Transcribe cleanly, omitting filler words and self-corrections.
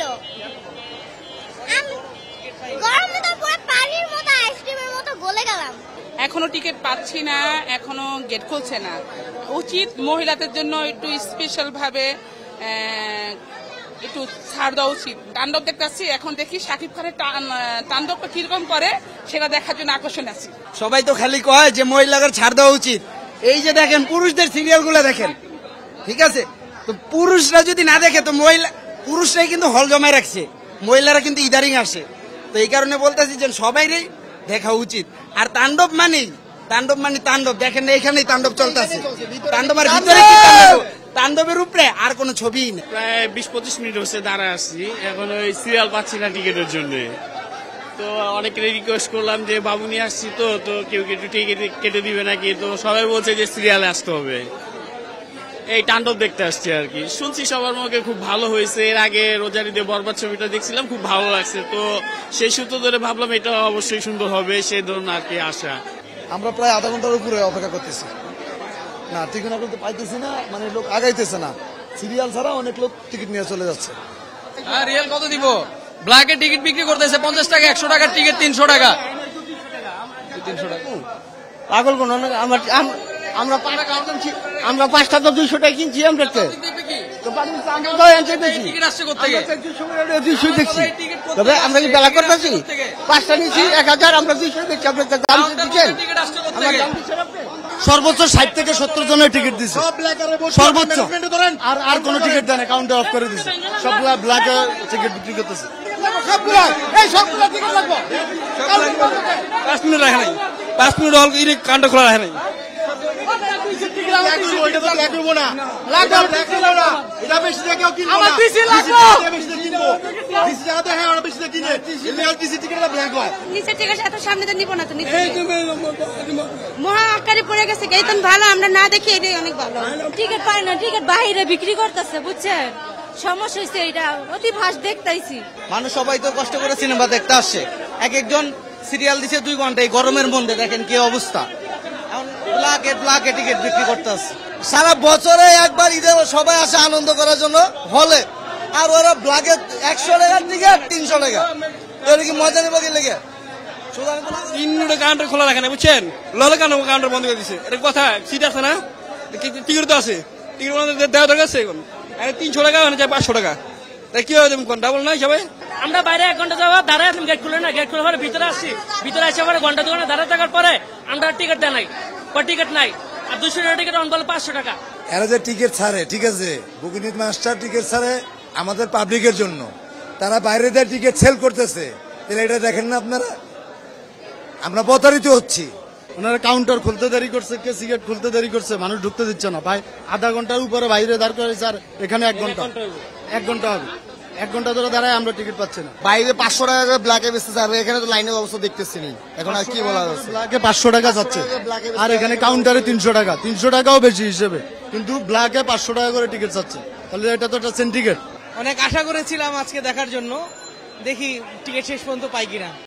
ছিল। গরমে তো পুরো পানির মতো আইসক্রিমের মতো গলে গেলাম। এখনো টিকিট পাচ্ছি না, এখনো গেট খুলছে না। উচিত মহিলাদের জন্য একটু স্পেশাল ভাবে একটু ছাড় দেওয়া উচিত। তাণ্ডব দেখতে আসছি, এখন দেখি শাকিব খানের তাণ্ডবটা কিরকম করে সেটা দেখার জন্য আকর্ষণ আছে। সবাই তো খালি কয় যে মহিলাদের ছাড় দেওয়া উচিত। এই যে দেখেন পুরুষদের সিরিয়াল গুলো দেখেন, ঠিক আছে, তো পুরুষরা যদি না দেখে তো পুরুষরাই কিন্তু হল জমায় রাখছে, মহিলারা কিন্তু ইদারিং আসে। তো এই কারণে বলতেছি যে সবাইরই দেখা উচিত। আর তাণ্ডব তাণ্ডব দেখেন না, এখানেই তাণ্ডব চলতেছে। তাণ্ডবের ভিতরে কি তাণ্ডবের উপরে আর কোনো ছবি নেই। প্রায় 20-25 মিনিট হচ্ছে দাঁড়ায় আসছি, এখন ওই সিরিয়াল পাচ্ছি না টিকিটের জন্য। তো অনেকে রিকোয়েস্ট করলাম যে বাবু নিয়ে আসছি, তো কেউ একটু টিকিট কেটে দিবে নাকি, তো সবাই বলছে যে সিরিয়ালে আসতে হবে। এই তাণ্ডব দেখতে আসছি আর কি। শুনছি সবার মুখে খুব ভালো হয়েছে। এর আগে রোজারিতে বরবাদ ছবিটা দেখছিলাম, খুব ভালো লাগছে। তো সেই সূত্র ধরে ভাবলাম এটা অবশ্যই সুন্দর হবে, সেই ধরুন আর কি আশা। আমরা প্রায় আধা ঘন্টার উপরে অপেক্ষা করতেছি, না টিকিট না পাইতেছি না, মানে লোক আগাইতেছে না। সিরিয়াল ছাড়া অনেক লোক টিকিট নিয়ে চলে যাচ্ছে। রিয়েল কত দিব? ব্ল্যাকে টিকিট বিক্রি করতেছে 50 টাকা, 100 টাকার টিকিট 300 টাকা। 300 টাকা পাগল কোন আমরা 5টা তো 200 টাকা কিনছি। আমরা তবে আমরা কি বেলা করতেছি? 5টা নিচ্ছি 1000, আমরা 200 দিচ্ছি। আপনার দাম দিচ্ছেন সর্বোচ্চ 60 থেকে 70 জনের টিকিট দিচ্ছে, সর্বোচ্চ। আর কোনো টিকিট দেয় না, কাউন্টার অফ করে দিচ্ছে। সব ব্ল্যাকে টিকিট বিক্রি করতেছে। 5 মিনিট রাখে নাই, 5 মিনিট হল কাউন্টার খোলা রাখে নাই। মহা আকারে পড়ে গেছে, এইতন ভালো আমরা না দেখি, এটাই অনেক ভালো। টিকিট পাই না, টিকিট বাইরে বিক্রি করতেছে, বুঝছেন? সমস্যা হয়েছে, এটা অতি ফাস্ট দেখতেছি। মানুষ সবাই তো কষ্ট করে সিনেমা দেখতে আসছে, এক একজন সিরিয়াল দিচ্ছে 2 ঘন্টা। এই গরমের মধ্যে দেখেন কি অবস্থা। ব্ল্যাকে টিকিট বিক্রি করতেছে। সারা বছরে একবার ঈদে সবাই আসে আনন্দ করার জন্য হলে, আর ওরা ব্ল্যাকে 100 টাকার টিকিট 300 টাকা। ওরা কি মজা নেবে কি লেগে? 3 মিনিটে কাউন্টার খোলা রাখে না, বুঝছেন? ললে কেন কাউন্টার বন্ধ করে দিচ্ছে? এটা কথা, সিট আছে না, টিকিট তো আছে, টিকিট দেওয়া দরকার আছে। এখন 300 টাকা মানে 500 টাকা, তাই কি হবে? ডাবল নাই সবাই। আমরা বাইরে 1 ঘন্টা যাবো দাঁড়ায় আসলাম, গেট খুলে না, গেট খুলে পরে ভিতরে আসছি। ভিতরে আসে পরে ঘন্টা 2 ঘন্টা দাঁড়ায় থাকার পরে আমরা টিকিট দেয় নাই, টিকিট নাই। আর 200 টাকা টিকিট বলে 500 টাকা। এরা যে টিকিট ছাড়ে, ঠিক আছে, বুকিং মাস্টার টিকিট ছাড়ে আমাদের পাবলিকের জন্য, তারা বাইরে দিয়ে টিকিট সেল করতেছে। তাহলে এটা দেখেন না আপনারা, আমরা প্রতারিত হচ্ছি। ওনারা কাউন্টার খুলতে দেরি করছে, কে সিগারেট খুলতে দেরি করছে, মানুষ ঢুকতে দিচ্ছে না। ভাই আধা ঘন্টার উপরে বাইরে দাঁড় করে, স্যার এখানে 1 ঘন্টা হবে, 1 ঘন্টা ধরে দাঁড়ায় আমরা টিকিট পাচ্ছি না। বাইরে 500 টাকা ব্ল্যাকে বেচতে যাবে, এখানে তো লাইনের অবস্থা দেখতেছি নি। এখন আর কি বলা যাচ্ছে? ব্ল্যাকে 500 টাকা যাচ্ছে, আর এখানে কাউন্টারে 300 টাকা, 300 টাকাও বেশি হিসেবে, কিন্তু ব্ল্যাকে 500 টাকা করে টিকিট যাচ্ছে। তাহলে এটা তো একটা সেন্টিকেট। অনেক আশা করেছিলাম আজকে দেখার জন্য, দেখি টিকিট শেষ পর্যন্ত পাই কিনা।